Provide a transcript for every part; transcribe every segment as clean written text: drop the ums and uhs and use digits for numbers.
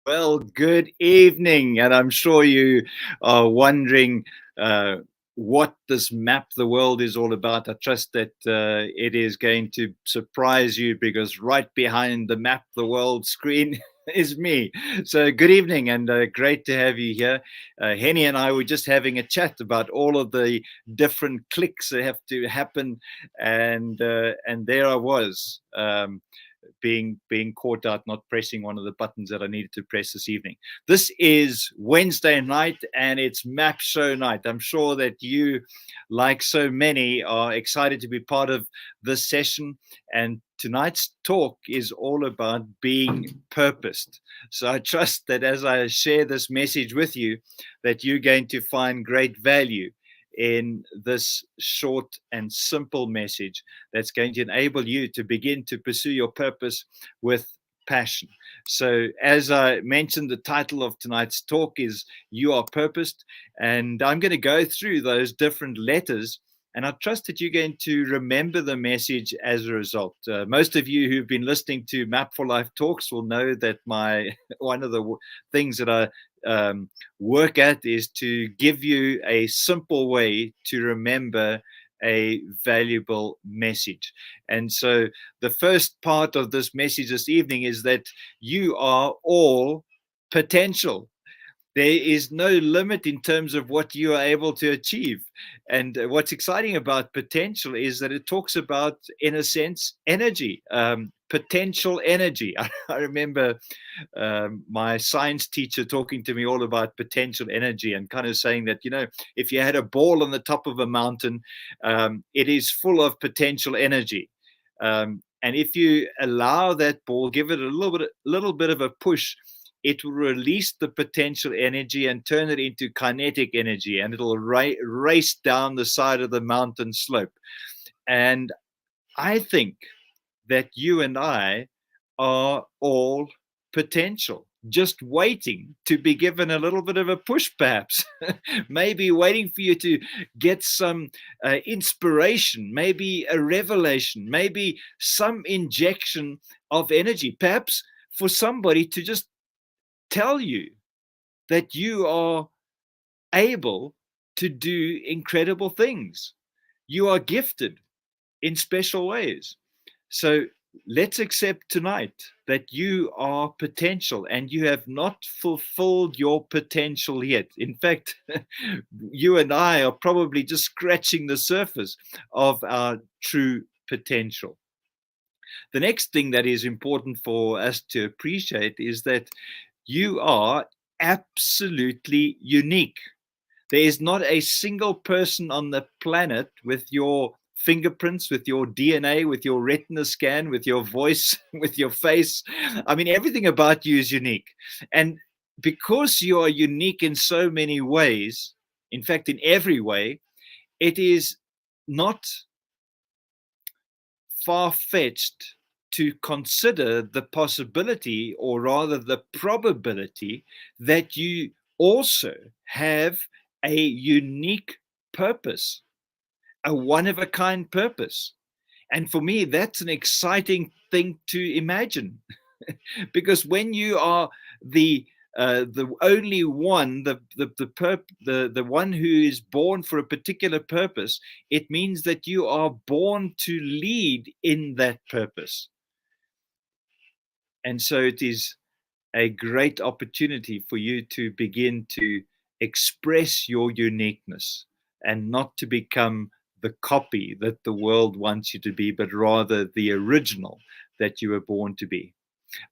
Well, good evening, and I'm sure you are wondering uh, what this Map the World is all about. I trust that it is going to surprise you because right behind the Map the World screen is me. So, good evening, and great to have you here. Henny and I were just having a chat about all of the different clicks that have to happen, and there I was. Being caught out not pressing one of the buttons that I needed to press this evening. This is Wednesday night and it's map show night. I'm sure that you, like so many, are excited to be part of this session, and tonight's talk is all about being purposed. So I trust that as I share this message with you, that you're going to find great value in this short and simple message that's going to enable you to begin to pursue your purpose with passion. So, as I mentioned, the title of tonight's talk is You Are Purposed, and I'm going to go through those different letters. And I trust that you're going to remember the message as a result. Most of you who've been listening to Map for Life talks will know that one of the things that I work at is to give you a simple way to remember a valuable message. And so the first part of this message this evening is that you are all potential. There is no limit in terms of what you are able to achieve. And what's exciting about potential is that it talks about, in a sense, energy, potential energy. I remember my science teacher talking to me all about potential energy and kind of saying that, if you had a ball on the top of a mountain, it is full of potential energy. And if you allow that ball, give it a little bit of a push, it will release the potential energy and turn it into kinetic energy, and it'll race down the side of the mountain slope. And I think that you and I are all potential, just waiting to be given a little bit of a push, perhaps. Maybe waiting for you to get some inspiration, maybe a revelation, maybe some injection of energy, perhaps for somebody to just tell you that you are able to do incredible things. You are gifted in special ways. So let's accept tonight that you are potential and you have not fulfilled your potential yet. In fact, you and I are probably just scratching the surface of our true potential. The next thing that is important for us to appreciate is that you are absolutely unique. There is not a single person on the planet with your fingerprints, with your DNA, with your retina scan, with your voice, with your face. I mean, everything about you is unique. And because you are unique in so many ways, in fact, in every way, it is not far-fetched to consider the possibility, or rather the probability, that you also have a unique purpose, a one-of-a-kind purpose. And for me, that's an exciting thing to imagine. Because when you are the only one, the one who is born for a particular purpose, it means that you are born to lead in that purpose. And so it is a great opportunity for you to begin to express your uniqueness and not to become the copy that the world wants you to be, but rather the original that you were born to be.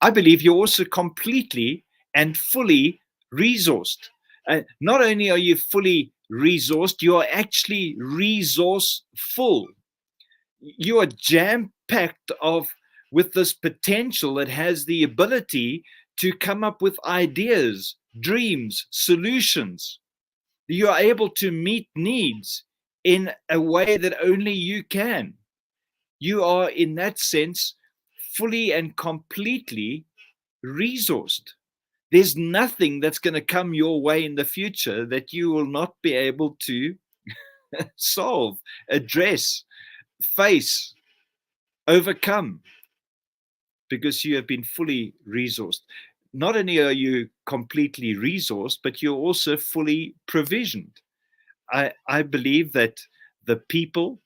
I believe you're also completely and fully resourced. Not only are you fully resourced, you are actually resourceful. You are jam packed with this potential that has the ability to come up with ideas, dreams, solutions. You are able to meet needs in a way that only you can. You are, in that sense, fully and completely resourced. There's nothing that's going to come your way in the future that you will not be able to solve, address, face, overcome, because you have been fully resourced. Not only are you completely resourced, but you're also fully provisioned. I believe that the people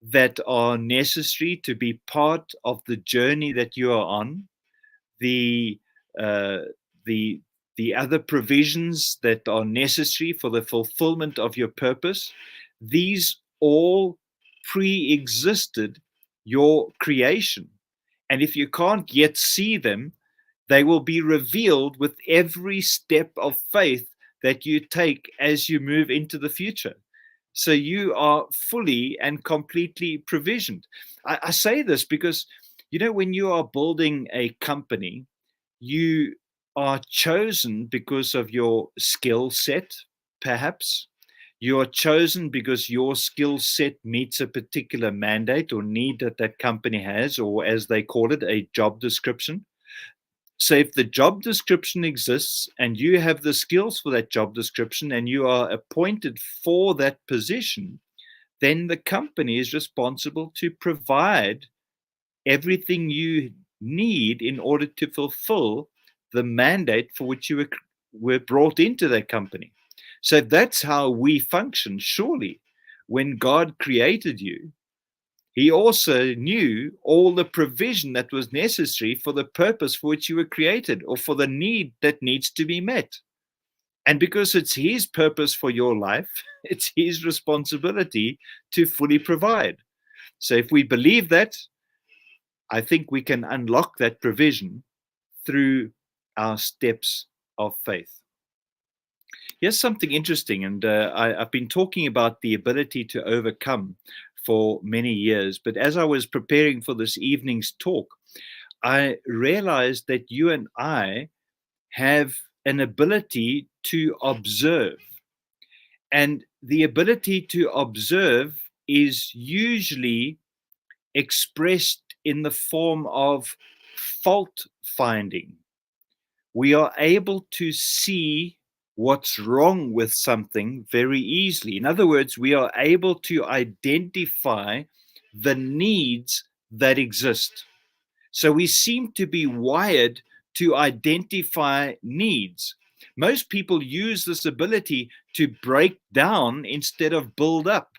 that are necessary to be part of the journey that you are on, the uh, the the other provisions that are necessary for the fulfillment of your purpose, these all pre-existed your creation. And if you can't yet see them, they will be revealed with every step of faith that you take as you move into the future. So you are fully and completely provisioned. I say this because, when you are building a company, you are chosen because of your skill set, perhaps. You are chosen because your skill set meets a particular mandate or need that that company has, or as they call it, a job description. So if the job description exists and you have the skills for that job description and you are appointed for that position, then the company is responsible to provide everything you need in order to fulfill the mandate for which you were brought into that company. So that's how we function. Surely, when God created you, he also knew all the provision that was necessary for the purpose for which you were created, or for the need that needs to be met. And because it's his purpose for your life, it's his responsibility to fully provide. So if we believe that, I think we can unlock that provision through our steps of faith. Here's something interesting, and I've been talking about the ability to overcome for many years. But as I was preparing for this evening's talk, I realized that you and I have an ability to observe. And the ability to observe is usually expressed in the form of fault finding. We are able to see what's wrong with something very easily. In other words, we are able to identify the needs that exist. So we seem to be wired to identify needs. Most people use this ability to break down instead of build up.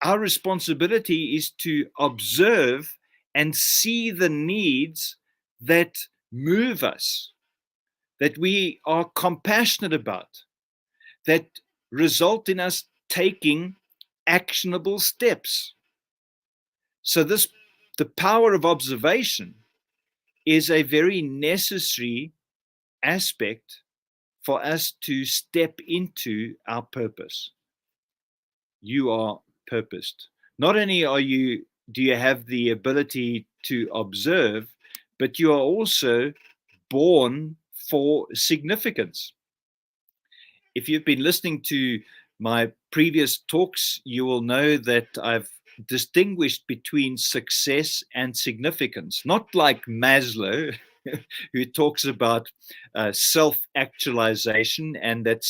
Our responsibility is to observe and see the needs that move us, that we are compassionate about, that result in us taking actionable steps. So the power of observation is a very necessary aspect for us to step into our purpose. You are purposed. Not only do you have the ability to observe, but you are also born for significance. If you've been listening to my previous talks, you will know that I've distinguished between success and significance, not like Maslow, who talks about self-actualization, and that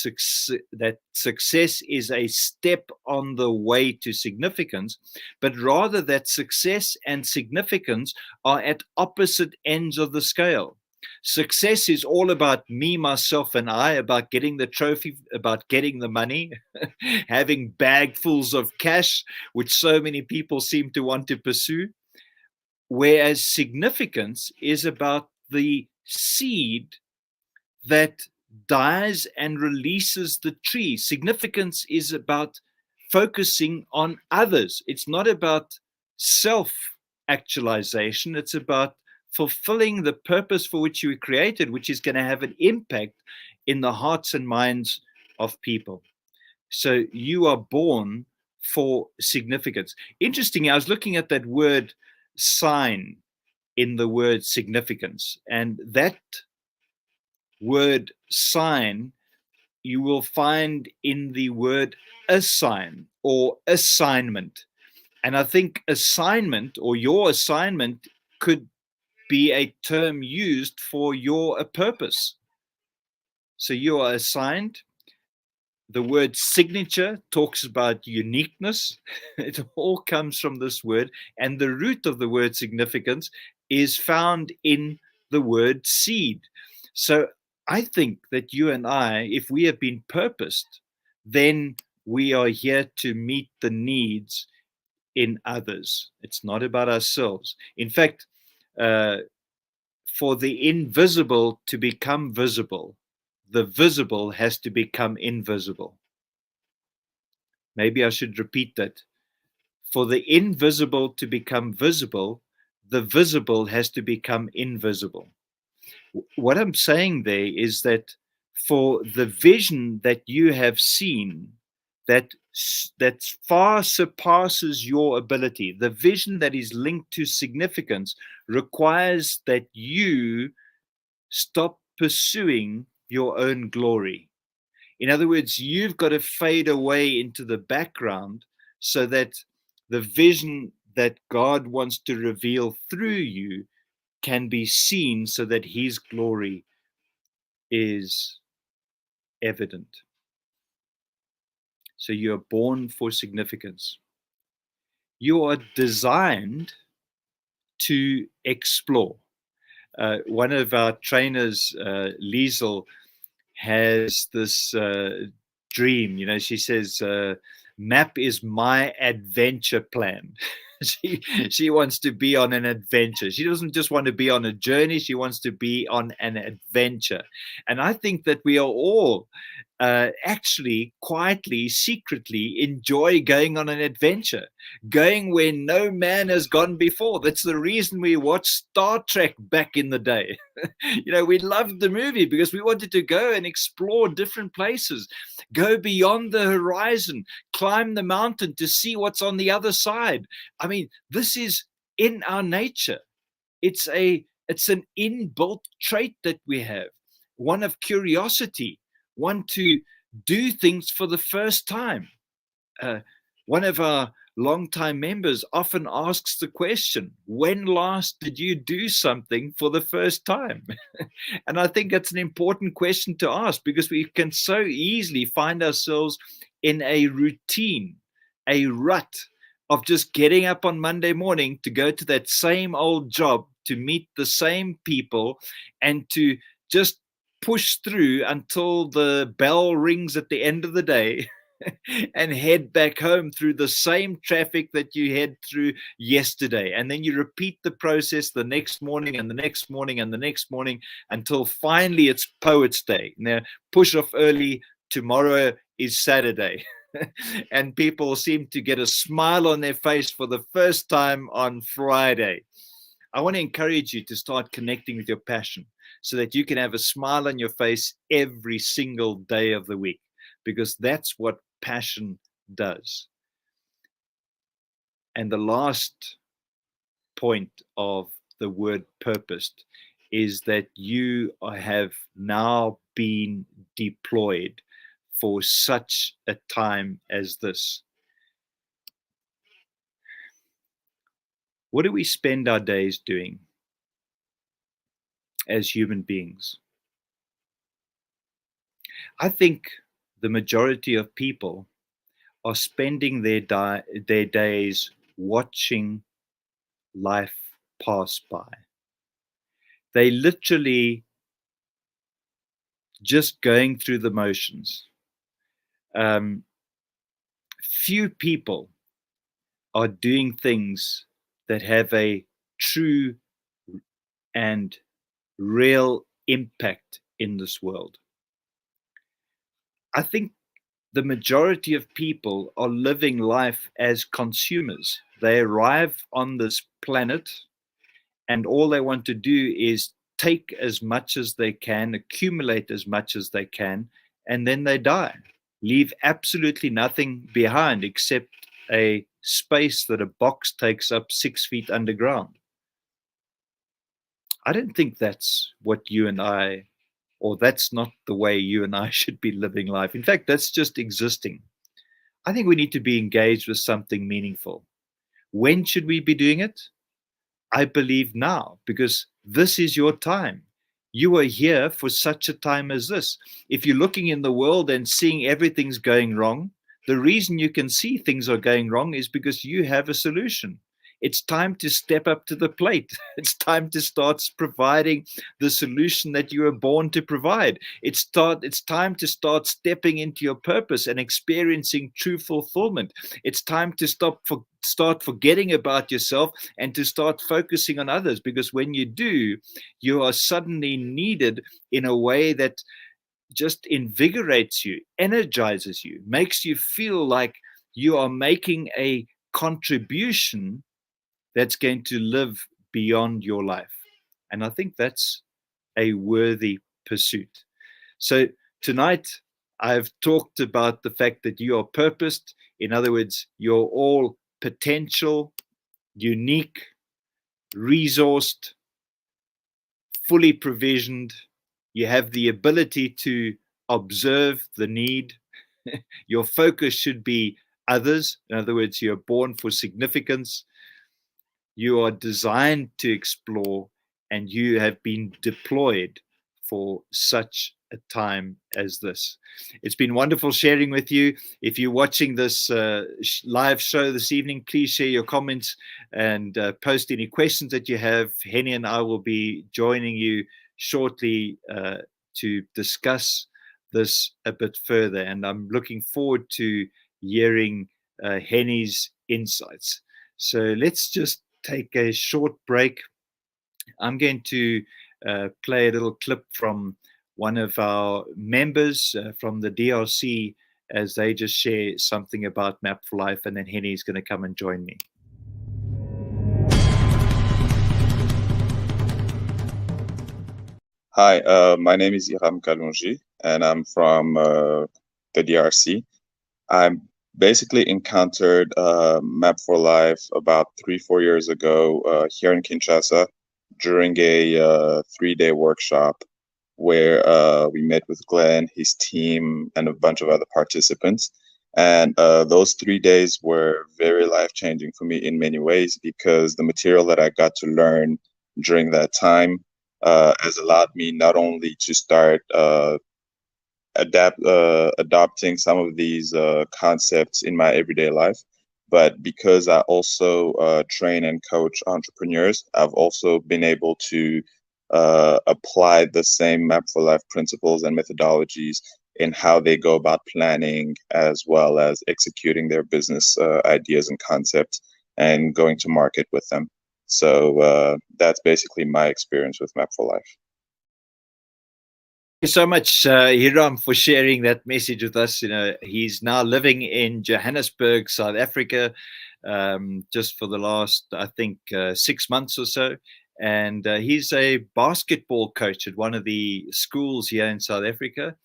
success is a step on the way to significance, but rather that success and significance are at opposite ends of the scale. Success is all about me, myself, and I, about getting the trophy, about getting the money, having bagfuls of cash, which so many people seem to want to pursue. Whereas significance is about the seed that dies and releases the tree. Significance is about focusing on others. It's not about self-actualization. It's about fulfilling the purpose for which you were created, which is going to have an impact in the hearts and minds of people. So you are born for significance. Interesting, I was looking at that word sign in the word significance, and that word sign you will find in the word assign or assignment. And I think assignment or your assignment could be a term used for your a purpose. So you are assigned. The word signature talks about uniqueness. It all comes from this word. And the root of the word significance is found in the word seed. So I think that you and I, if we have been purposed, then we are here to meet the needs in others. It's not about ourselves. In fact, for the invisible to become visible, the visible has to become invisible. Maybe I should repeat that. For the invisible to become visible, the visible has to become invisible. What I'm saying there is that for the vision that you have seen, that far surpasses your ability, the vision that is linked to significance requires that you stop pursuing your own glory. In other words, you've got to fade away into the background so that the vision that God wants to reveal through you can be seen so that his glory is evident. So you are born for significance. You are designed to explore. One of our trainers, Liesel, has this dream. You know, she says, "Map is my adventure plan." she wants to be on an adventure. She doesn't just want to be on a journey. She wants to be on an adventure. And I think that we are all actually quietly, secretly enjoy going on an adventure, going where no man has gone before. That's the reason we watched Star Trek back in the day. You know, we loved the movie because we wanted to go and explore different places, go beyond the horizon, climb the mountain to see what's on the other side. I mean, this is in our nature. It's an inbuilt trait that we have, one of curiosity, one to do things for the first time. One of our longtime members often asks the question, when last did you do something for the first time? And I think that's an important question to ask because we can so easily find ourselves in a routine, a rut of just getting up on Monday morning to go to that same old job, to meet the same people, and to just push through until the bell rings at the end of the day and head back home through the same traffic that you had through yesterday. And then you repeat the process the next morning and the next morning and the next morning until finally it's Poets Day. Now, push off early. Tomorrow is Saturday. And people seem to get a smile on their face for the first time on Friday. I want to encourage you to start connecting with your passion so that you can have a smile on your face every single day of the week, because that's what passion does. And the last point of the word purposed is that you have now been deployed for such a time as this. What do we spend our days doing as human beings? I think the majority of people are spending their days watching life pass by. They literally just going through the motions. Few people are doing things that have a true and real impact in this world. I think the majority of people are living life as consumers. They arrive on this planet and all they want to do is take as much as they can, accumulate as much as they can, and then they die. Leave absolutely nothing behind except a space that a box takes up 6 feet underground. I don't think that's what you and I, or that's not the way you and I should be living life. In fact, that's just existing. I think we need to be engaged with something meaningful. When should we be doing it? I believe now, because this is your time. You are here for such a time as this. If you're looking in the world and seeing everything's going wrong, the reason you can see things are going wrong is because you have a solution. It's time to step up to the plate. It's time to start providing the solution that you were born to provide. It's time to start stepping into your purpose and experiencing true fulfillment. It's time to start forgetting about yourself and to start focusing on others, because when you do, you are suddenly needed in a way that just invigorates you, energizes you, makes you feel like you are making a contribution that's going to live beyond your life. And I think that's a worthy pursuit. So tonight, I've talked about the fact that you are purposed. In other words, you're all potential, unique, resourced, fully provisioned. You have the ability to observe the need. Your focus should be others. In other words, you're born for significance. You are designed to explore, and you have been deployed for such a time as this. It's been wonderful sharing with you. If you're watching this live show this evening, please share your comments and post any questions that you have. Henny and I will be joining you shortly to discuss this a bit further, and I'm looking forward to hearing Henny's insights. So let's just take a short break. I'm going to play a little clip from one of our members from the DRC as they just share something about Map for Life, and then Henny's going to come and join me. Hi, my name is Iram Kalunji, and I'm from the DRC. I basically encountered Map for Life about 3-4 years ago here in Kinshasa during a 3-day workshop where we met with Glen, his team, and a bunch of other participants. And those 3 days were very life-changing for me in many ways, because the material that I got to learn during that time has allowed me not only to start adopting some of these concepts in my everyday life, but because I also train and coach entrepreneurs, I've also been able to apply the same Map for Life principles and methodologies in how they go about planning, as well as executing their business ideas and concepts and going to market with them. So that's basically my experience with Map for Life. Thank you so much, Hiram, for sharing that message with us. You know, he's now living in Johannesburg, South Africa, just for the last, I think, 6 months or so. And he's a basketball coach at one of the schools here in South Africa.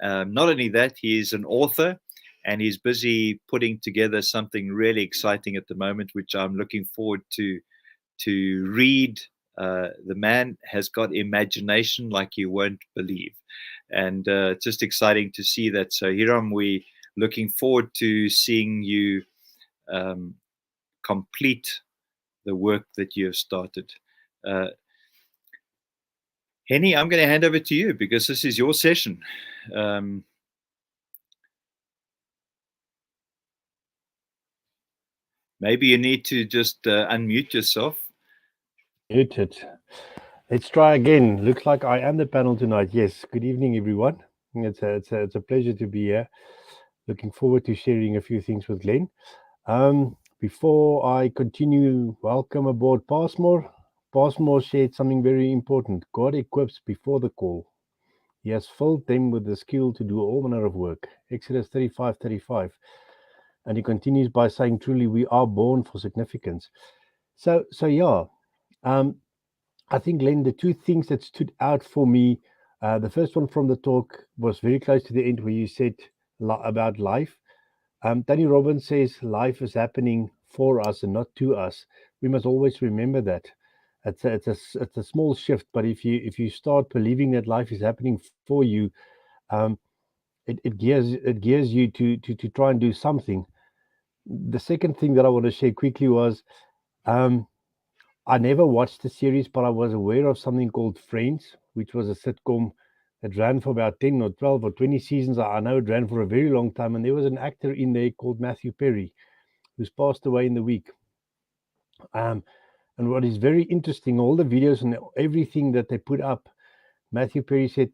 Not only that, he's an author, and he's busy putting together something really exciting at the moment, which I'm looking forward to read. The man has got imagination like you won't believe, and it's just exciting to see that. So Hiram, we're looking forward to seeing you complete the work that you have started. Henny, I'm going to hand over to you because this is your session. Maybe you need to just unmute yourself. Muted. Let's try again. Looks like I am the panel tonight. Yes. Good evening, everyone. It's a pleasure to be here. Looking forward to sharing a few things with Glen. Before I continue, welcome aboard Passmore. Passmore shared something very important. God equips before the call. He has filled them with the skill to do all manner of work. Exodus 35:35. And he continues by saying, truly, we are born for significance. So yeah. I think, Glen, the two things that stood out for me, the first one from the talk was very close to the end, where you said about life. Tony Robbins says life is happening for us and not to us. We must always remember that. It's a small shift, but if you start believing that life is happening for you, um, it gears you to try and do something. The second thing that I want to share quickly was um, I never watched the series, but I was aware of something called Friends, which was a sitcom that ran for about 10 or 12 or 20 seasons. I know it ran for a very long time, and there was an actor in there called Matthew Perry who's passed away in the week. Um, and what is very interesting, all the videos and everything that they put up, Matthew Perry said,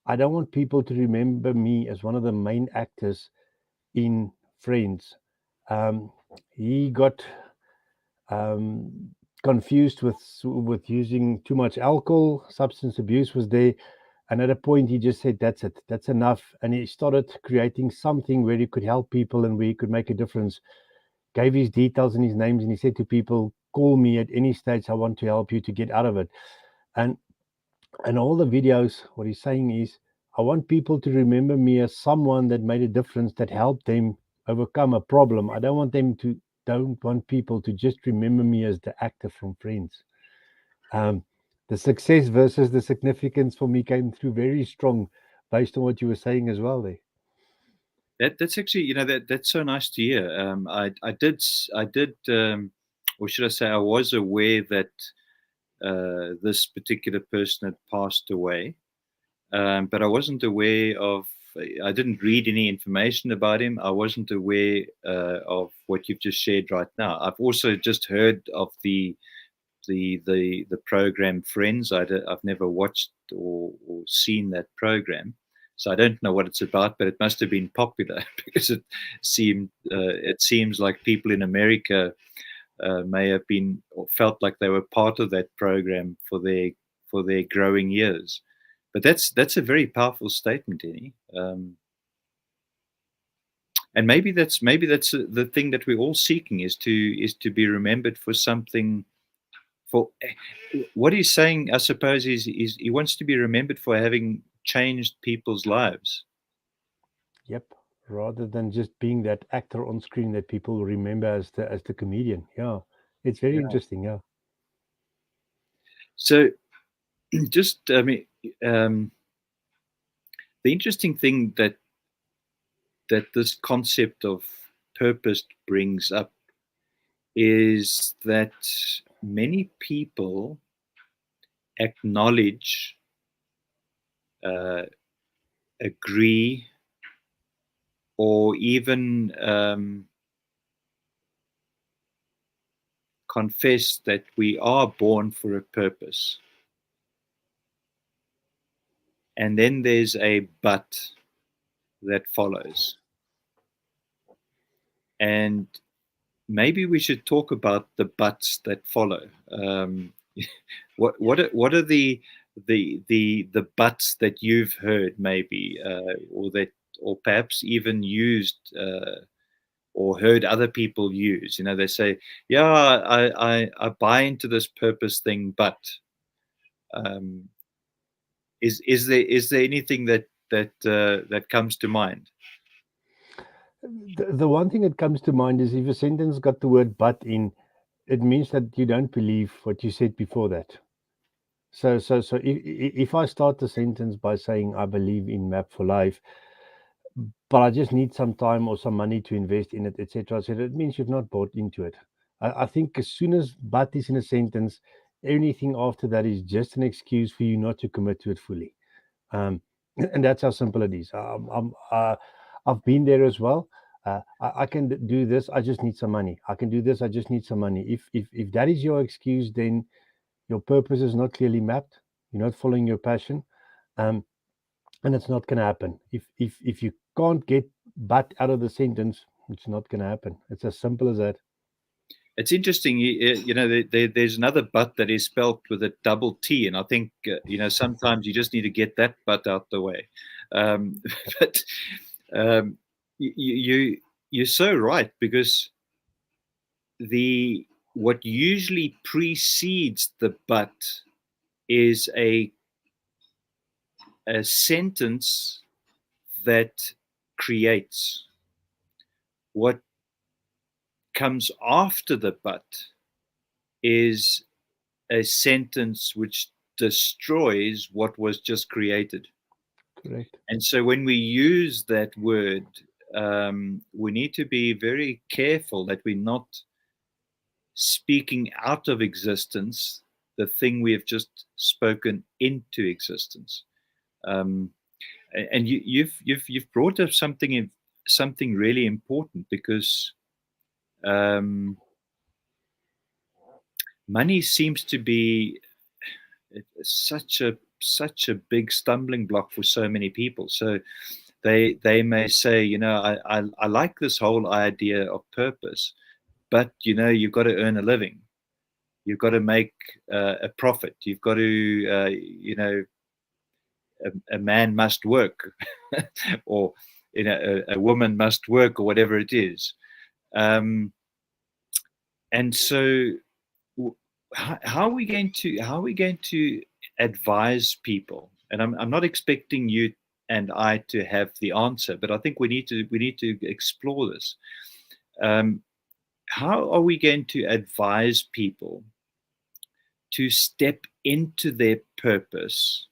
I don't want people to remember me as one of the main actors in Friends. Um, he got um, confused with using too much alcohol. Substance abuse was there, and at a point he just said, "That's it. That's enough." And he started creating something where he could help people and where he could make a difference. Gave his details and his names, and he said to people, "Call me at any stage. I want to help you to get out of it." And all the videos, what he's saying is, I want people to remember me as someone that made a difference, that helped them overcome a problem. I don't want people to just remember me as the actor from Friends. Um, the success versus the significance for me came through very strong based on what you were saying as well there. That's actually, that's so nice to hear. I did, or should I say, I was aware that this particular person had passed away, but I wasn't aware of. I didn't read any information about him. I wasn't aware of what you've just shared right now. I've also just heard of the program Friends. I've never watched or seen that program, so I don't know what it's about. But it must have been popular because it seems like people in America may have been or felt like they were part of that program for their growing years. But that's a very powerful statement, Annie. And maybe that's the thing that we're all seeking is to be remembered for something. For what he's saying, I suppose, is he wants to be remembered for having changed people's lives. Yep. Rather than just being that actor on screen that people remember as the comedian. Yeah. It's very Yeah. interesting. Yeah. So, just um, the interesting thing that this concept of purpose brings up is that many people acknowledge, uh, agree, or even confess that we are born for a purpose. And then there's a but that follows. And maybe we should talk about the buts that follow. What are the buts that you've heard, maybe, or perhaps even used, or heard other people use? They say, "Yeah, I buy into this purpose thing, but." Um, is there anything that comes to mind? The one thing that comes to mind is if a sentence got the word but in, it means that you don't believe what you said before that. So if I start the sentence by saying I believe in Map for Life, but I just need some time or some money to invest in it, etc. So it means you've not bought into it. I think as soon as but is in a sentence, anything after that is just an excuse for you not to commit to it fully. Um, and that's how simple it is. I've been there as well. I can do this. I just need some money. I can do this. I just need some money. If that is your excuse, then your purpose is not clearly mapped. You're not following your passion, um, and it's not going to happen. If you can't get but out of the sentence, it's not going to happen. It's as simple as that. It's interesting. There's another but that is spelled with a double T, and I think sometimes you just need to get that but out the way. But um, you're so right, because the what usually precedes the but is a sentence that creates, what comes after the but is a sentence which destroys what was just created. Correct. And so when we use that word, we need to be very careful that we're not speaking out of existence the thing we have just spoken into existence. And you've brought up something really important, because money seems to be such a big stumbling block for so many people. So they may say, I like this whole idea of purpose, but you've got to earn a living, you've got to make a profit, you've got to a man must work, or a woman must work, or whatever it is. And so how are we going to advise people? And I'm not expecting you and I to have the answer, but I think we need to explore this. How are we going to advise people to step into their purpose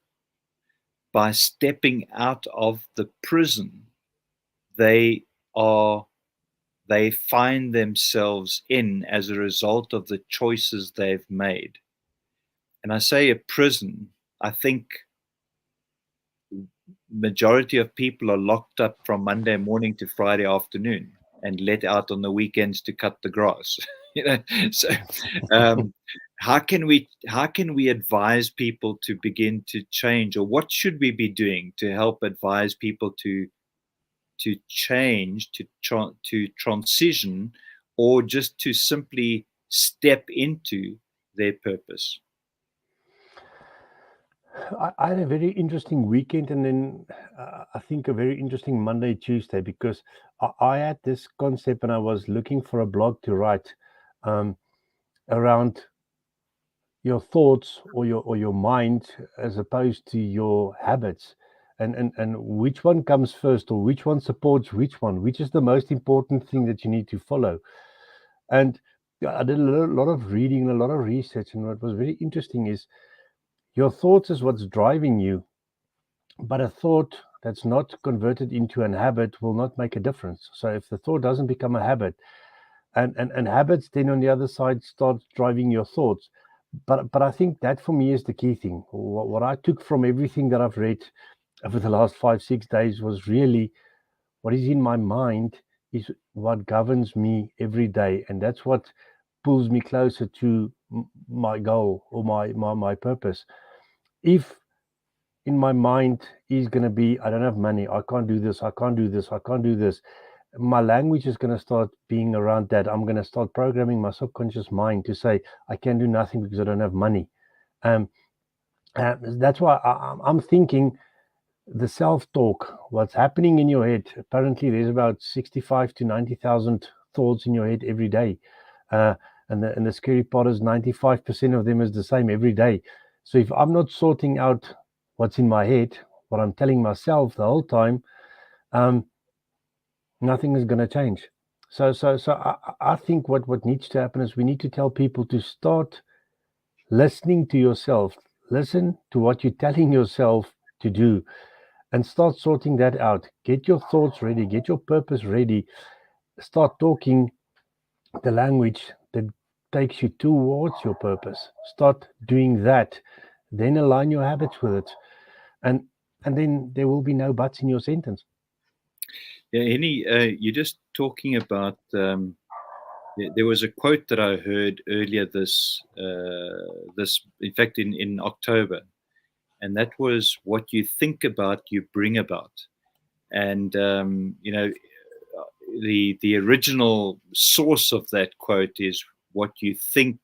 by stepping out of the prison they find themselves in as a result of the choices they've made? And I say a prison, I think majority of people are locked up from Monday morning to Friday afternoon and let out on the weekends to cut the grass. So how can we advise people to begin to change, or what should we be doing to help advise people to change, to transition, or just to simply step into their purpose? I had a very interesting weekend, and then I think a very interesting Monday, Tuesday, because I had this concept, and I was looking for a blog to write around your thoughts or your mind as opposed to your habits, and which one comes first, or which one supports which is the most important thing that you need to follow. And I did a lot of reading, a lot of research, and what was very interesting is your thoughts is what's driving you, but a thought that's not converted into an habit will not make a difference. So if the thought doesn't become a habit, and habits then on the other side start driving your thoughts. But I think that for me is the key thing. What I took from everything that I've read over the last 5-6 days was really what is in my mind is what governs me every day, and that's what pulls me closer to my goal or my purpose. If in my mind is going to be, I don't have money, I can't do this, I can't do this, I can't do this, my language is going to start being around that. I'm going to start programming my subconscious mind to say I can do nothing because I don't have money. That's why I'm thinking the self-talk, what's happening in your head. Apparently there's about 65 to 90,000 thoughts in your head every day, and the scary part is 95% of them is the same every day. So if I'm not sorting out what's in my head, what I'm telling myself the whole time, nothing is going to change. So I think what needs to happen is we need to tell people to start listening to yourself, listen to what you're telling yourself to do, and start sorting that out. Get your thoughts ready, get your purpose ready, start talking the language that takes you towards your purpose. Start doing that, then align your habits with it, and then there will be no buts in your sentence. Yeah, you're just talking about. There was a quote that I heard earlier in fact, in October, and that was, "What you think about, you bring about." And the original source of that quote is what you think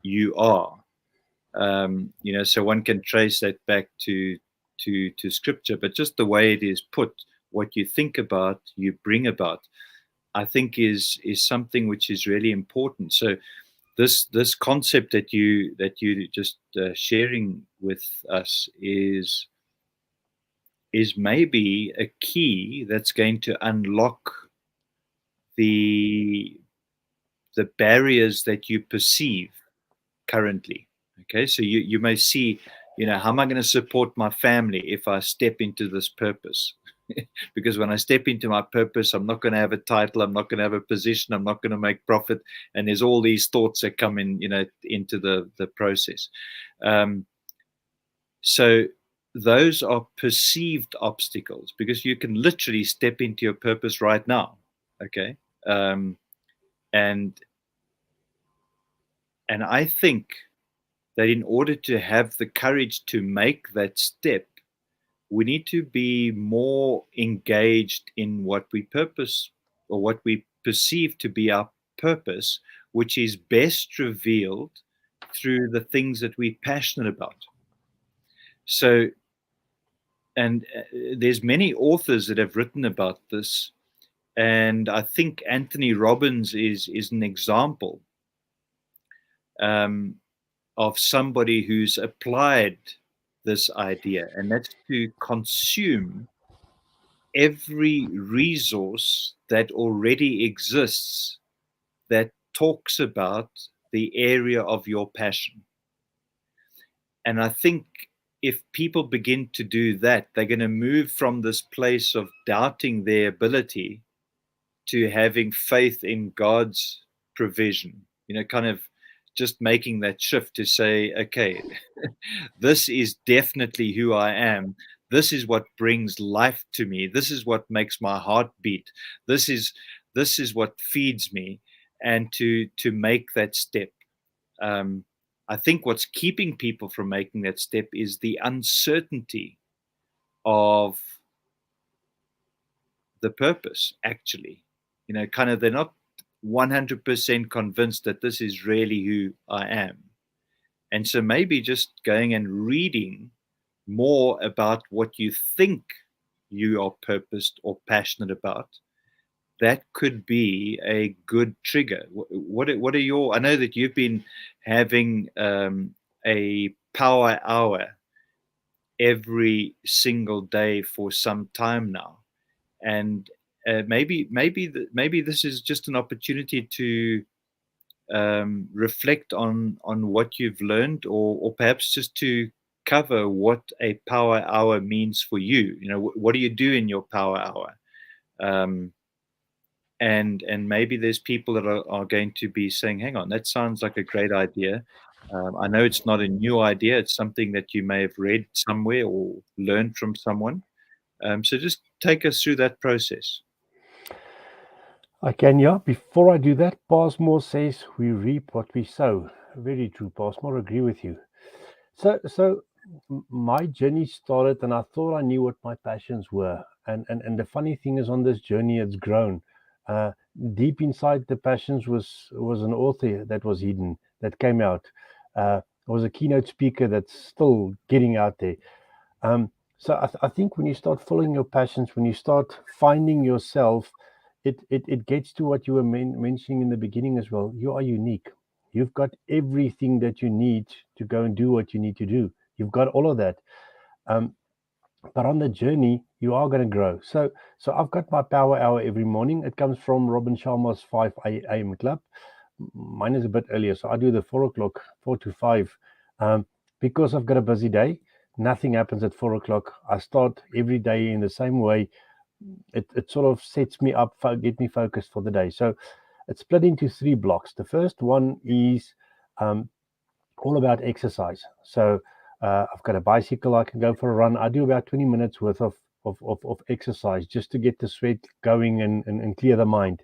you are. So one can trace that back to scripture, but just the way it is put, what you think about, you bring about, I think is something which is really important. So this concept that you just sharing with us is maybe a key that's going to unlock the barriers that you perceive currently. Okay, so you may see, how am I going to support my family if I step into this purpose? Because when I step into my purpose, I'm not going to have a title, I'm not going to have a position, I'm not going to make profit, and there's all these thoughts that come in, into the process. So those are perceived obstacles, because you can literally step into your purpose right now. Okay, and I think that in order to have the courage to make that step, we need to be more engaged in what we purpose, or what we perceive to be our purpose, which is best revealed through the things that we're passionate about. So, and there's many authors that have written about this, and I think Anthony Robbins is an example of somebody who's applied this idea, and that's to consume every resource that already exists that talks about the area of your passion. And I think if people begin to do that, they're going to move from this place of doubting their ability to having faith in God's provision, kind of just making that shift to say, okay, this is definitely who I am. This is what brings life to me. This is what makes my heart beat. This is what feeds me. And to make that step. I think what's keeping people from making that step is the uncertainty of the purpose, actually. Kind of, they're not 100% convinced that this is really who I am. And so maybe just going and reading more about what you think you are purposed or passionate about, that could be a good trigger. What are your, I know that you've been having a power hour every single day for some time now. And maybe this is just an opportunity to reflect on what you've learned, or perhaps just to cover what a power hour means for you. What do you do in your power hour? And maybe there's people that are going to be saying, hang on, that sounds like a great idea. I know it's not a new idea. It's something that you may have read somewhere or learned from someone. So just take us through that process. I can, yeah. Before I do that, Passmore says we reap what we sow. Very true, Passmore. Agree with you. So my journey started, and I thought I knew what my passions were. And the funny thing is, on this journey, it's grown. Deep inside the passions was an author that was hidden, that came out. Was a keynote speaker that's still getting out there. So I think when you start following your passions, when you start finding yourself, it gets to what you were mentioning in the beginning as well. You are unique. You've got everything that you need to go and do what you need to do. You've got all of that. But on the journey, you are going to grow. So I've got my power hour every morning. It comes from Robin Sharma's 5 a.m. club. Mine is a bit earlier, so I do the 4 o'clock, 4 to 5. Because I've got a busy day, nothing happens at 4 o'clock. I start every day in the same way. It sort of sets me up, get me focused for the day. So it's split into 3 blocks. The first one is all about exercise. So I've got a bicycle. I can go for a run. I do about 20 minutes worth of exercise just to get the sweat going and clear the mind.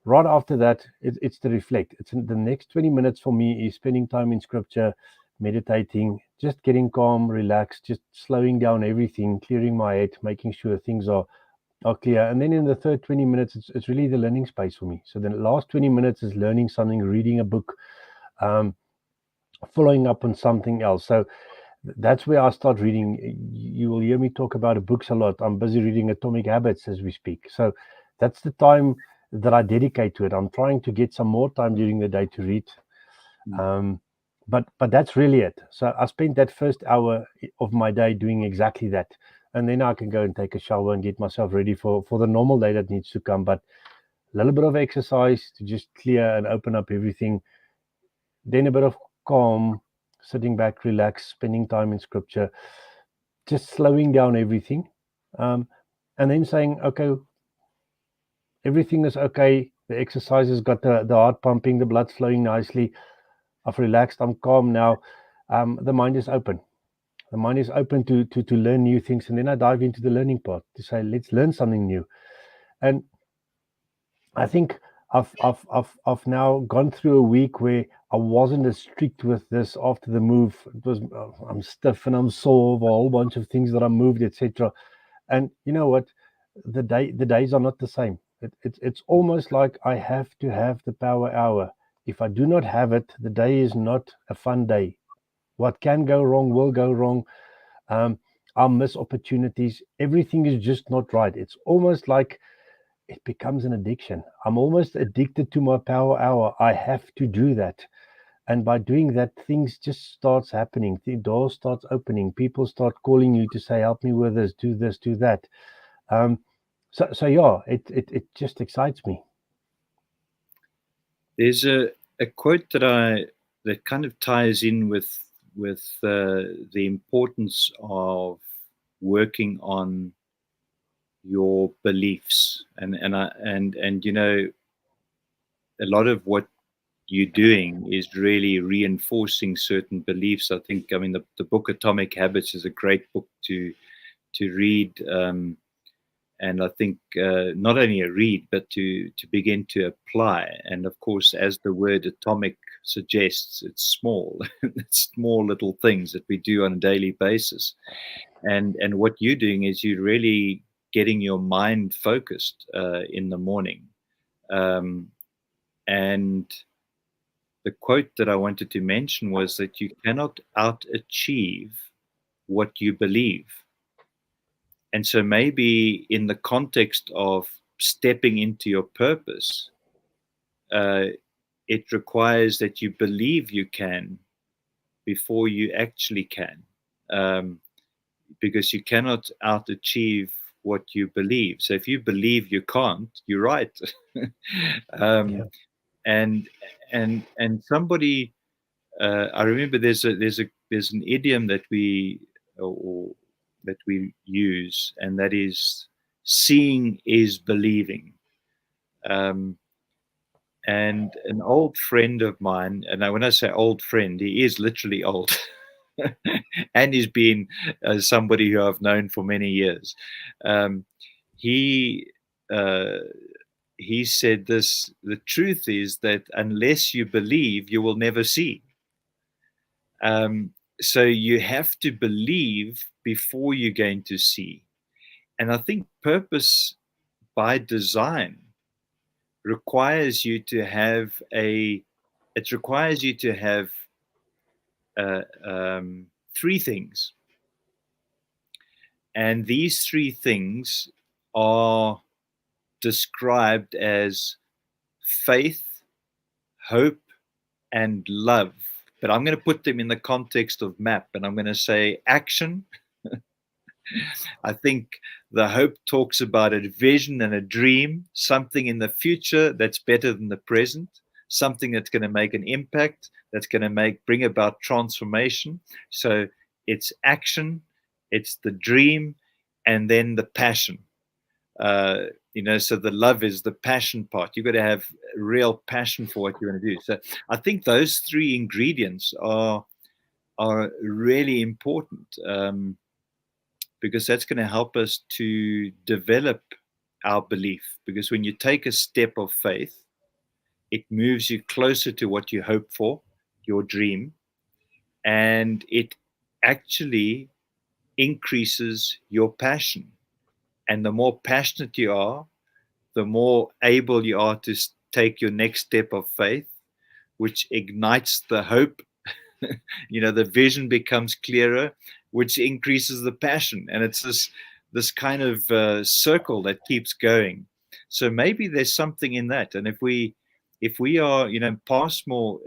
Right after that, it's to reflect. It's the next 20 minutes for me is spending time in scripture, meditating, just getting calm, relaxed, just slowing down everything, clearing my head, making sure things are clear. And then in the third 20 minutes, it's really the learning space for me. So the last 20 minutes is learning something, reading a book, following up on something else. So that's where I start reading. You will hear me talk about books a lot. I'm busy reading Atomic Habits as we speak. So that's the time that I dedicate to it. I'm trying to get some more time during the day to read. But that's really it. So I spent that first hour of my day doing exactly that. And then I can go and take a shower and get myself ready for the normal day that needs to come. But a little bit of exercise to just clear and open up everything, then a bit of calm, sitting back, relax, spending time in scripture, just slowing down everything, and then saying, okay, everything is okay. The exercise has got the heart pumping, the blood's flowing nicely. I've relaxed, I'm calm now. The mind is open. The mind is open to learn new things. And then I dive into the learning part to say, let's learn something new. And I think I've now gone through a week where I wasn't as strict with this after the move. It was I'm stiff and I'm sore of a whole bunch of things that I moved, etc. And you know what? The days are not the same. It's almost like I have to have the power hour. If I do not have it, the day is not a fun day. What can go wrong will go wrong. I'll miss opportunities. Everything is just not right. It's almost like it becomes an addiction. I'm almost addicted to my power hour. I have to do that. And by doing that, things just starts happening. The door starts opening. People start calling you to say, help me with this, do that. So yeah, it just excites me. There's a quote that kind of ties in with the importance of working on your beliefs, and you know, a lot of what you're doing is really reinforcing certain beliefs. I think, I mean, the book Atomic Habits is a great book to read, and I think not only a read, but to begin to apply. And of course, as the word atomic suggests, it's small. It's small little things that we do on a daily basis. And what you're doing is you're really getting your mind focused in the morning. And the quote that I wanted to mention was that you cannot out-achieve what you believe. And so maybe in the context of stepping into your purpose, it requires that you believe you can before you actually can, because you cannot out-achieve what you believe. So if you believe you can't, you're right. Yeah. And somebody, I remember there's an idiom that we or that we use, and that is seeing is believing. And an old friend of mine, and when I say old friend, he is literally old, and he's been somebody who I've known for many years. He he said this: the truth is that unless you believe, you will never see. So you have to believe before you're going to see. And I think purpose by design requires you to have three things. And these three things are described as faith, hope, and love. But I'm going to put them in the context of MAP, and I'm going to say action. I think the hope talks about a vision and a dream, something in the future that's better than the present, something that's going to make an impact, that's going to bring about transformation. So it's action, it's the dream, and then the passion. So the love is the passion part. You've got to have real passion for what you want to do. So I think those three ingredients are really important, because that's going to help us to develop our belief. Because when you take a step of faith, it moves you closer to what you hope for, your dream, and it actually increases your passion. And the more passionate you are, the more able you are to take your next step of faith, which ignites the hope. The vision becomes clearer, which increases the passion. And it's this kind of circle that keeps going. So maybe there's something in that. And if we are, Passmore,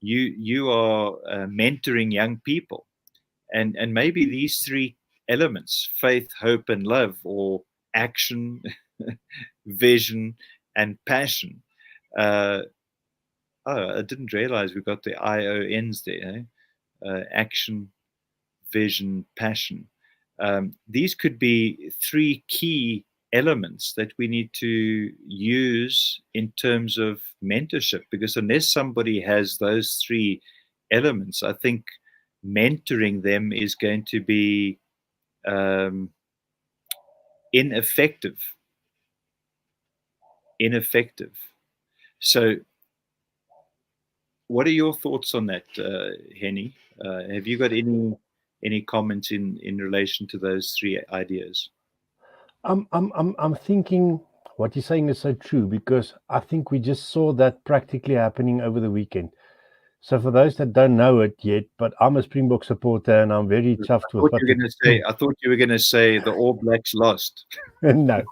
you are mentoring young people, and maybe these three elements, faith, hope, and love, or action, vision, and passion. Oh, I didn't realize we got the IONs there. Action, vision, passion. These could be three key elements that we need to use in terms of mentorship, because unless somebody has those three elements, I think mentoring them is going to be ineffective. So what are your thoughts on that, Henny? Have you got any comments in relation to those three ideas? I'm thinking what you're saying is so true, because I think we just saw that practically happening over the weekend. So for those that don't know it yet, but I'm a Springbok supporter and I'm very chuffed with what I thought you were going to say the All Blacks lost. No.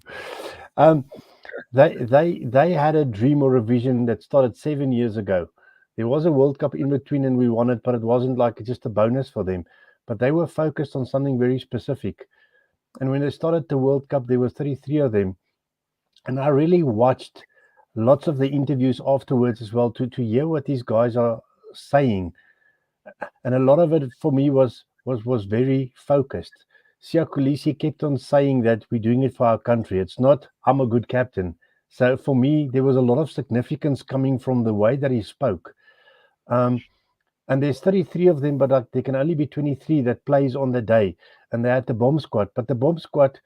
They had a dream or a vision that started 7 years ago. There was a World Cup in between and we won it, but it wasn't like just a bonus for them. But they were focused on something very specific. And when they started the World Cup, there was 33 of them. And I really watched lots of the interviews afterwards as well to hear what these guys are saying. And a lot of it for me was very focused. Sia Kolisi kept on saying that we're doing it for our country. It's not, I'm a good captain. So for me, there was a lot of significance coming from the way that he spoke. And there's 33 of them, but there can only be 23 that plays on the day. And they had the bomb squad. But the bomb squad,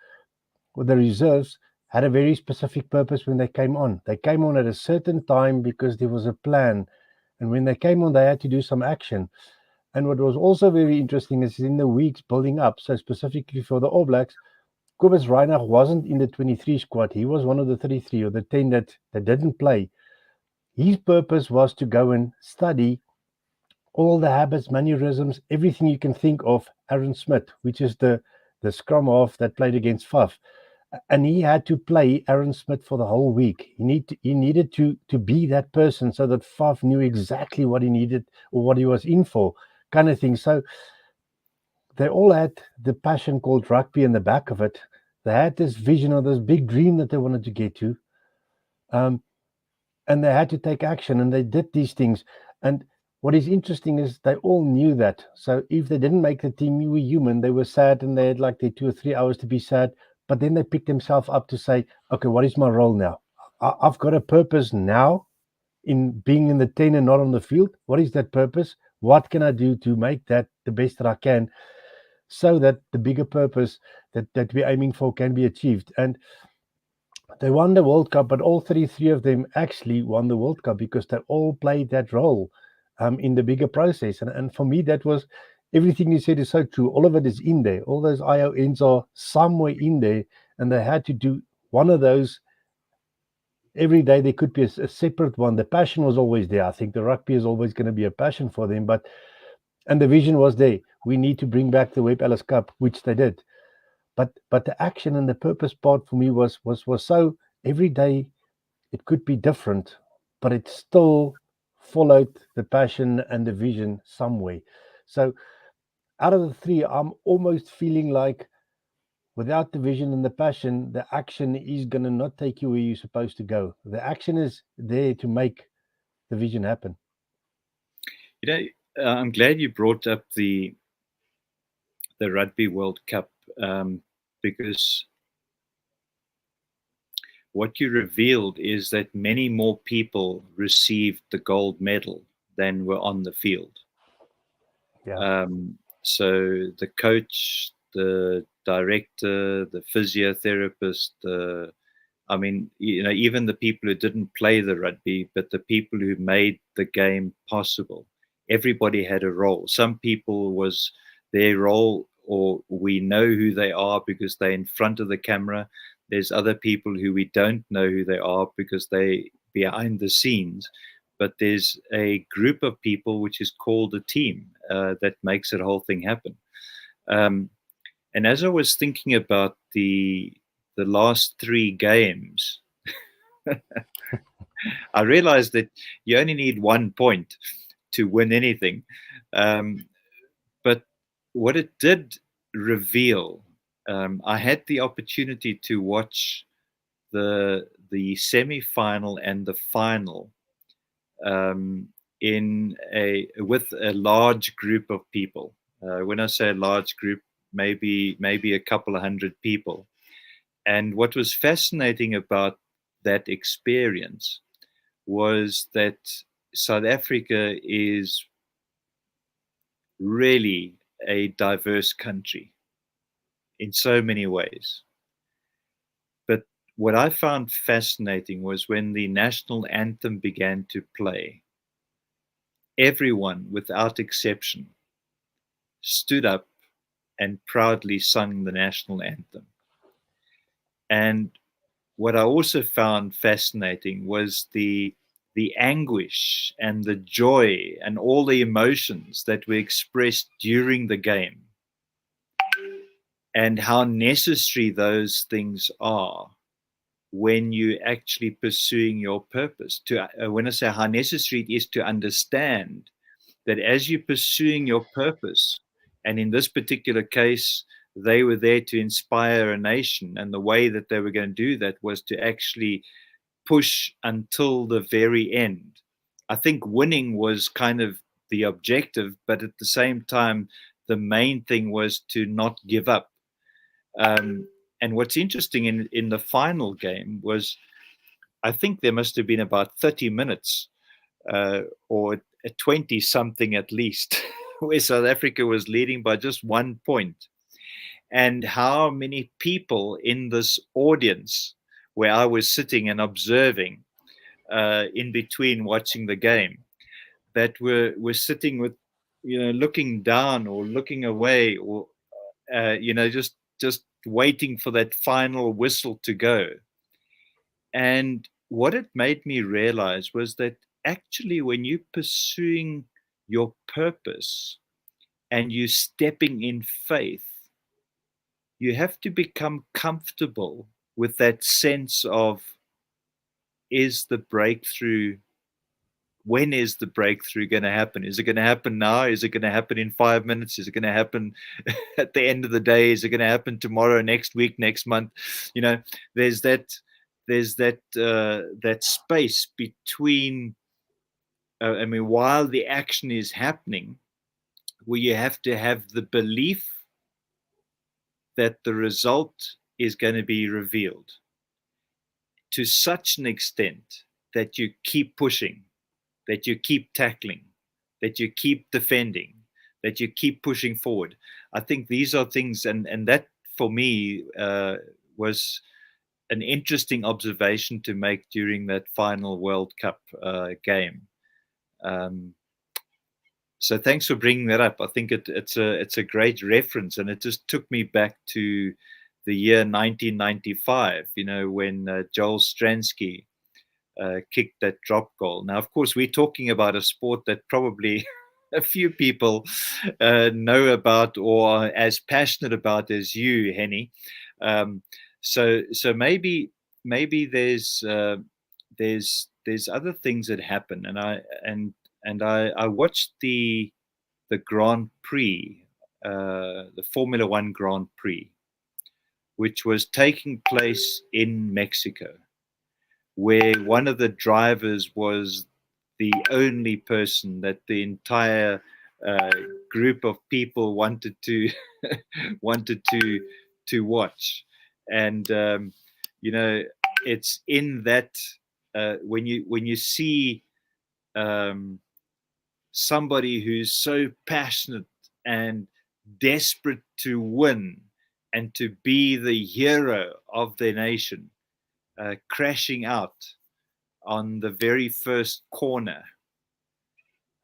with the reserves, had a very specific purpose when they came on. They came on at a certain time because there was a plan. And when they came on, they had to do some action. And what was also very interesting is in the weeks building up, so specifically for the All Blacks, Kobus Reinach wasn't in the 23 squad. He was one of the 33 or the 10 that didn't play. His purpose was to go and study all the habits, mannerisms, everything you can think of Aaron Smith, which is the scrum half that played against Faf. And he had to play Aaron Smith for the whole week. He needed to be that person so that Faf knew exactly what he needed or what he was in for, kind of thing. So they all had the passion called rugby in the back of it. They had this vision or this big dream that they wanted to get to. And they had to take action, and they did these things. And what is interesting is they all knew that. So if they didn't make the team, we were human. They were sad, and they had like their 2 or 3 hours to be sad. But then they picked themselves up to say, okay, what is my role now? I've got a purpose now in being in the 10 and not on the field. What is that purpose? What can I do to make that the best that I can, so that the bigger purpose that we're aiming for can be achieved? And they won the World Cup, but all 33 of them actually won the World Cup because they all played that role in the bigger process. And for me, that was everything you said is so true. All of it is in there. All those IONs are somewhere in there, and they had to do one of those every day. There could be a separate one. The passion was always there. I think the rugby is always going to be a passion for them, and the vision was there. We need to bring back the Webb Ellis Cup, which they did. But the action and the purpose part for me was so every day it could be different, but it still followed the passion and the vision some way. So out of the three, I'm almost feeling like without the vision and the passion, the action is going to not take you where you're supposed to go. The action is there to make the vision happen. I'm glad you brought up the Rugby World Cup, because what you revealed is that many more people received the gold medal than were on the field. Yeah. So the coach, the director, the physiotherapist, even the people who didn't play the rugby, but the people who made the game possible, everybody had a role. Some people was their role, or we know who they are because they're in front of the camera. There's other people who we don't know who they are because they behind the scenes. But there's a group of people which is called a team that makes the whole thing happen. And as I was thinking about the last three games, I realized that you only need 1 point to win anything. But what it did reveal, I had the opportunity to watch the the semi-final and the final with a large group of people. When I say a large group, maybe a couple of hundred people. And what was fascinating about that experience was that South Africa is really a diverse country in so many ways. But what I found fascinating was when the national anthem began to play, everyone, without exception, stood up and proudly sung the national anthem. And what I also found fascinating was the anguish and the joy and all the emotions that were expressed during the game, and how necessary those things are when you actually pursuing your purpose. When I say how necessary it is to understand that as you're pursuing your purpose, and in this particular case, they were there to inspire a nation, and the way that they were going to do that was to actually push until the very end. I think winning was kind of the objective, but at the same time, the main thing was to not give up. And what's interesting in the final game was, I think there must have been about 30 minutes or 20 something at least, where South Africa was leading by just 1 point. And how many people in this audience where I was sitting and observing in between watching the game, that were sitting with, looking down or looking away, or just waiting for that final whistle to go. And what it made me realize was that actually, when you're pursuing your purpose and you're stepping in faith, you have to become comfortable with that sense of, is the breakthrough, when is the breakthrough going to happen? Is it going to happen now? Is it going to happen in 5 minutes? Is it going to happen at the end of the day? Is it going to happen tomorrow, next week, next month? There's that space between, while the action is happening, where you have to have the belief that the result is going to be revealed to such an extent that you keep pushing, that you keep tackling, that you keep defending, that you keep pushing forward. I think these are things, and that for me was an interesting observation to make during that final World Cup game. So thanks for bringing that up. I think it's a great reference, and it just took me back to the year 1995. When Joel Stransky kicked that drop goal. Now, of course, we're talking about a sport that probably a few people know about or are as passionate about as you, Henny. So maybe there's other things that happen, and I watched the Grand Prix, the Formula One Grand Prix, which was taking place in Mexico, where one of the drivers was the only person that the entire group of people wanted to watch. And it's in that when you see somebody who's so passionate and desperate to win and to be the hero of their nation, crashing out on the very first corner,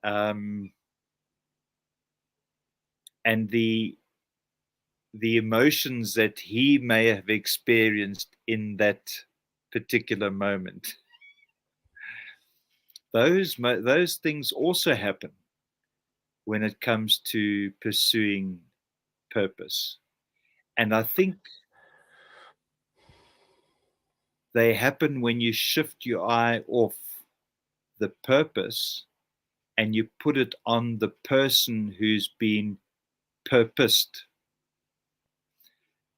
and the emotions that he may have experienced in that particular moment. Those things also happen when it comes to pursuing purpose. And I think they happen when you shift your eye off the purpose and you put it on the person who's been purposed.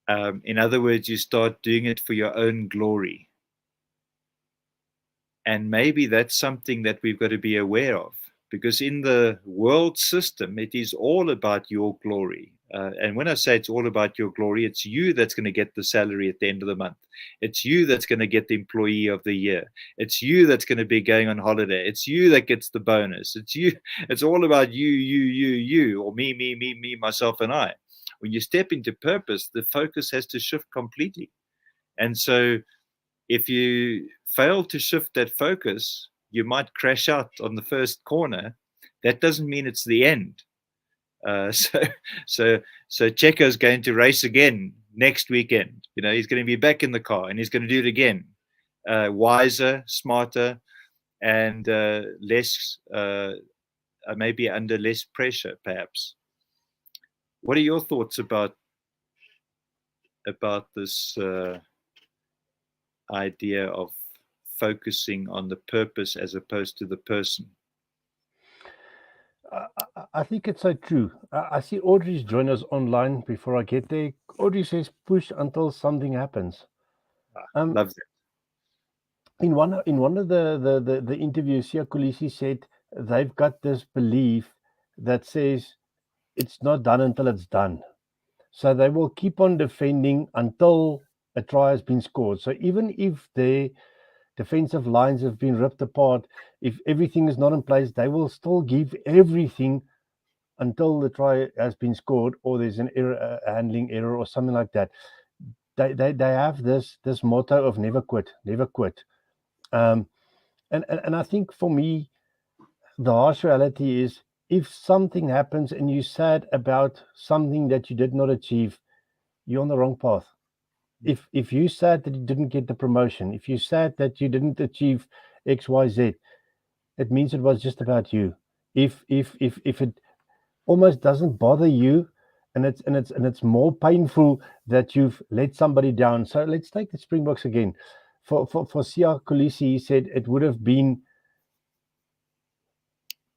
In other words, you start doing it for your own glory. And maybe that's something that we've got to be aware of, because in the world system, it is all about your glory. And when I say it's all about your glory, it's you that's going to get the salary at the end of the month. It's you that's going to get the employee of the year. It's you that's going to be going on holiday. It's you that gets the bonus. It's you. It's all about you, or me, myself, and I. When you step into purpose, the focus has to shift completely. And so if you fail to shift that focus, you might crash out on the first corner. That doesn't mean it's the end. So Checo's going to race again next weekend. He's going to be back in the car and he's going to do it again, wiser, smarter, and less, maybe under less pressure, perhaps. What are your thoughts about this idea of focusing on the purpose as opposed to the person? I think it's so true. I see Audrey's join us online before I get there. Audrey says, push until something happens. Love that. In one of the interviews, Sia Kolisi said they've got this belief that says it's not done until it's done. So they will keep on defending until a try has been scored. So even if their defensive lines have been ripped apart, if everything is not in place, they will still give everything until the try has been scored, or there's an error, a handling error, or something like that. They have this motto of never quit, never quit. And I think for me, the harsh reality is, if something happens and you're sad about something that you did not achieve, you're on the wrong path. If you're sad that you didn't get the promotion, if you're sad that you didn't achieve X, Y, Z, it means it was just about you. If it almost doesn't bother you, and it's more painful that you've let somebody down. So let's take the Springboks again. For Sia Kolisi, he said it would have been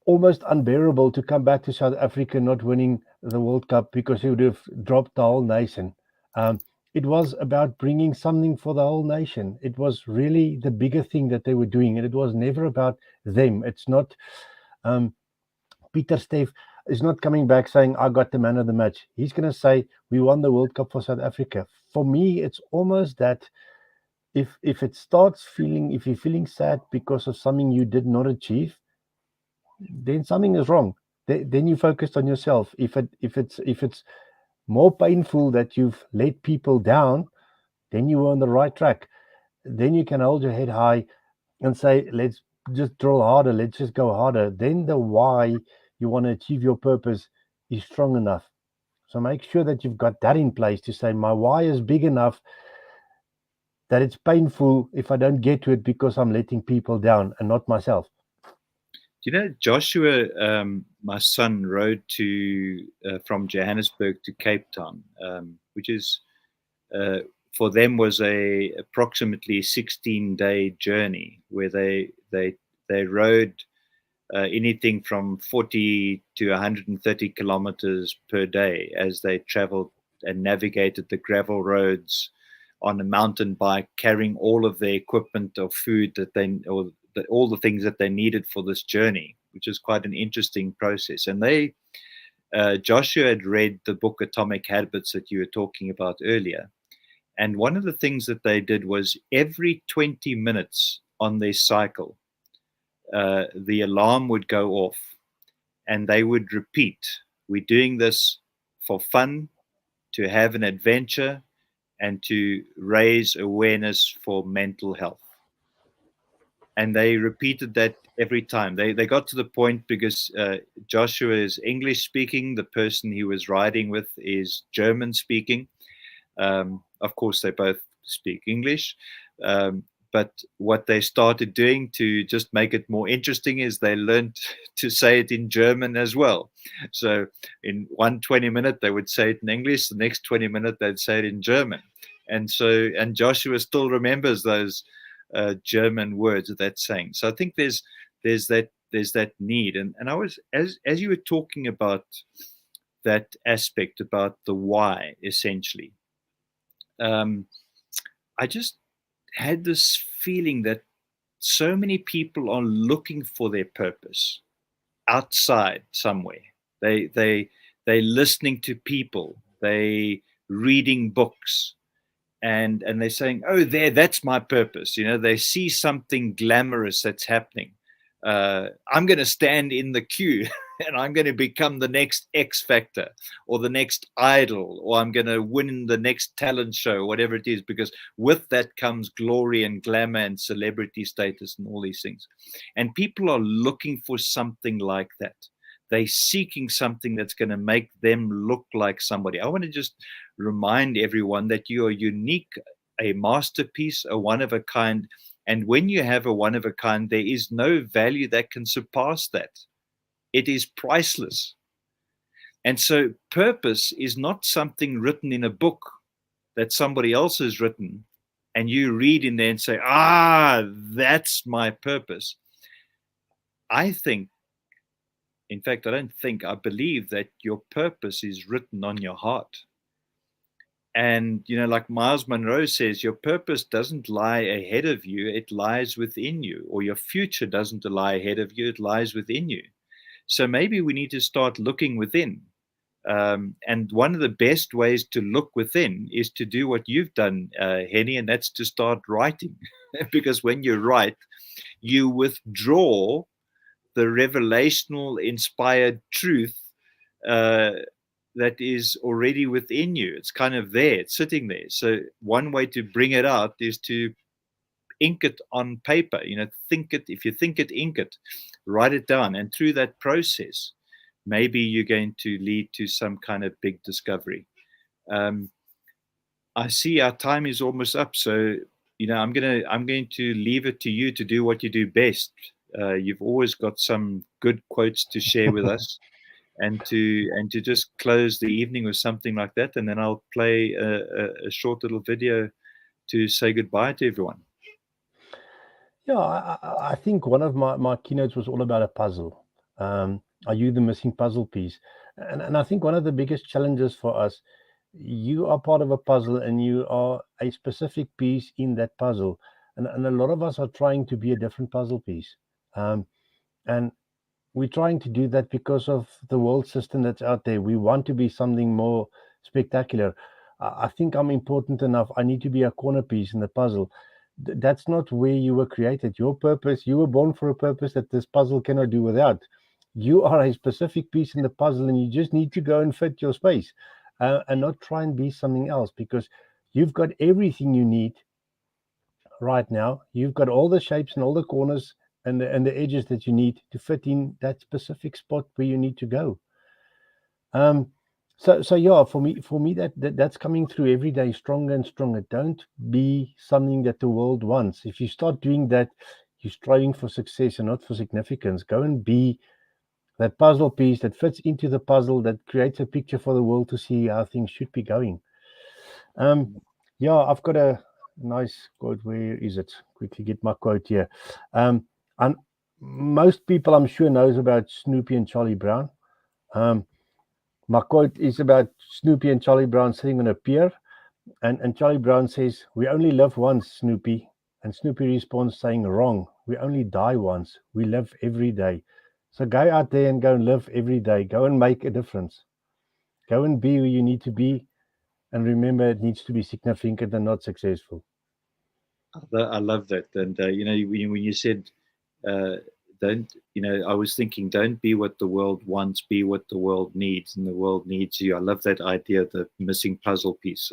almost unbearable to come back to South Africa not winning the World Cup, because he would have dropped the whole nation. It was about bringing something for the whole nation. It was really the bigger thing that they were doing, and it was never about them. It's not Pieter-Steph is not coming back saying, I got the man of the match. He's going to say, we won the World Cup for South Africa. For me, it's almost that if you're feeling sad because of something you did not achieve, then something is wrong. Then you focused on yourself. If it's more painful that you've let people down, then you were on the right track. Then you can hold your head high and say, let's just drill harder, let's just go harder. Then the why you want to achieve your purpose is strong enough. So make sure that you've got that in place to say, my why is big enough that it's painful if I don't get to it because I'm letting people down and not myself. Joshua, my son, rode from Johannesburg to Cape Town, which is for them was a approximately 16-day journey, where they rode anything from 40 to 130 kilometers per day as they traveled and navigated the gravel roads on a mountain bike, carrying all of their equipment or food all the things that they needed for this journey, which is quite an interesting process. And Joshua had read the book Atomic Habits that you were talking about earlier. And one of the things that they did was every 20 minutes on their cycle, the alarm would go off and they would repeat, we're doing this for fun, to have an adventure, and to raise awareness for mental health. And they repeated that every time. They got to the point, because Joshua is English speaking, the person he was riding with is German speaking. Of course, they both speak English. But what they started doing to just make it more interesting is they learned to say it in German as well. So in 20 minute, they would say it in English. The next 20 minute, they'd say it in German. And Joshua still remembers those German words of that saying. So I think there's that need. And I was, as you were talking about that aspect, about the why, essentially, I just had this feeling that so many people are looking for their purpose outside somewhere. They listening to people, they reading books, and they're saying, oh, that's my purpose. They see something glamorous that's happening. I'm going to stand in the queue and I'm going to become the next X Factor or the next Idol, or I'm going to win the next talent show, whatever it is, because with that comes glory and glamour and celebrity status and all these things. And people are looking for something like that. They're seeking something that's going to make them look like somebody. I want to just remind everyone that you are unique, a masterpiece, a one of a kind. And when you have a one of a kind, there is no value that can surpass that. It is priceless. And so purpose is not something written in a book that somebody else has written and you read in there and say, that's my purpose. I think, in fact, I believe that your purpose is written on your heart. And, like Miles Monroe says, your purpose doesn't lie ahead of you, it lies within you. Or your future doesn't lie ahead of you, it lies within you. So maybe we need to start looking within. And one of the best ways to look within is to do what you've done, Henny, and that's to start writing. Because when you write, you withdraw the revelational, inspired truth that is already within you. It's kind of there, it's sitting there. So one way to bring it out is to ink it on paper. Think it. If you think it, ink it, write it down. And through that process, maybe you're going to lead to some kind of big discovery. I see our time is almost up. So, I'm going to leave it to you to do what you do best. You've always got some good quotes to share with us. And to just close the evening with something like that, and then I'll play a short little video to say goodbye to everyone. Yeah, I think one of my keynotes was all about a puzzle. Are you the missing puzzle piece? And I think one of the biggest challenges for us, you are part of a puzzle and you are a specific piece in that puzzle. And a lot of us are trying to be a different puzzle piece. And we're trying to do that because of the world system that's out there. We want to be something more spectacular. I think I'm important enough. I need to be a corner piece in the puzzle. That's not where you were created. Your purpose, you were born for a purpose that this puzzle cannot do without. You are a specific piece in the puzzle and you just need to go and fit your space and not try and be something else, because you've got everything you need right now. You've got all the shapes and all the corners and the edges that you need to fit in that specific spot where you need to go. So yeah, for me that's coming through every day, stronger and stronger. Don't be something that the world wants. If you start doing that, you're striving for success and not for significance. Go and be that puzzle piece that fits into the puzzle, that creates a picture for the world to see how things should be going. Yeah, I've got a nice quote. Where is it? Quickly get my quote here. And most people, I'm sure, knows about Snoopy and Charlie Brown. My quote is about Snoopy and Charlie Brown sitting on a pier, and Charlie Brown says, "We only live once, Snoopy." And Snoopy responds saying, "Wrong. We only die once. We live every day." So go out there and go and live every day. Go and make a difference. Go and be who you need to be. And remember, it needs to be significant and not successful. I love that. And, when you said, don't, I was thinking, don't be what the world wants, be what the world needs, and the world needs you. I love that idea, the missing puzzle piece.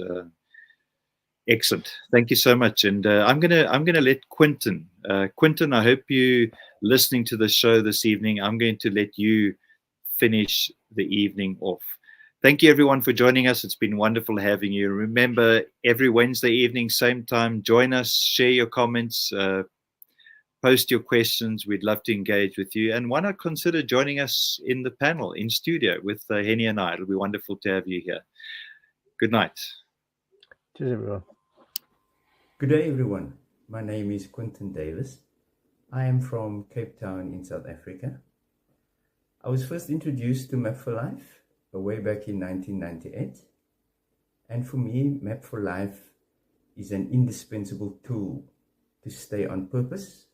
Excellent. Thank you so much. And I'm gonna let Quinton. Quinton, I hope you listening to the show this evening. I'm going to let you finish the evening off. Thank you, everyone, for joining us. It's been wonderful having you. Remember, every Wednesday evening, same time, join us, share your comments, post your questions. We'd love to engage with you. And why not consider joining us in the panel, in studio with Henny and I? It'll be wonderful to have you here. Good night. Cheers, everyone. Good day, everyone. My name is Quinton Davis. I am from Cape Town in South Africa. I was first introduced to Map for Life way back in 1998. And for me, Map for Life is an indispensable tool to stay on purpose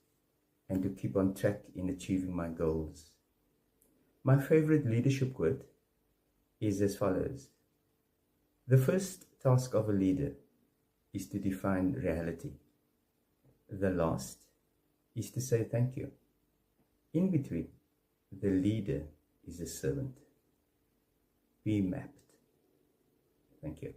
and to keep on track in achieving my goals. My favorite leadership quote is as follows: the first task of a leader is to define reality. The last is to say thank you. In between, the leader is a servant. Be mapped. Thank you.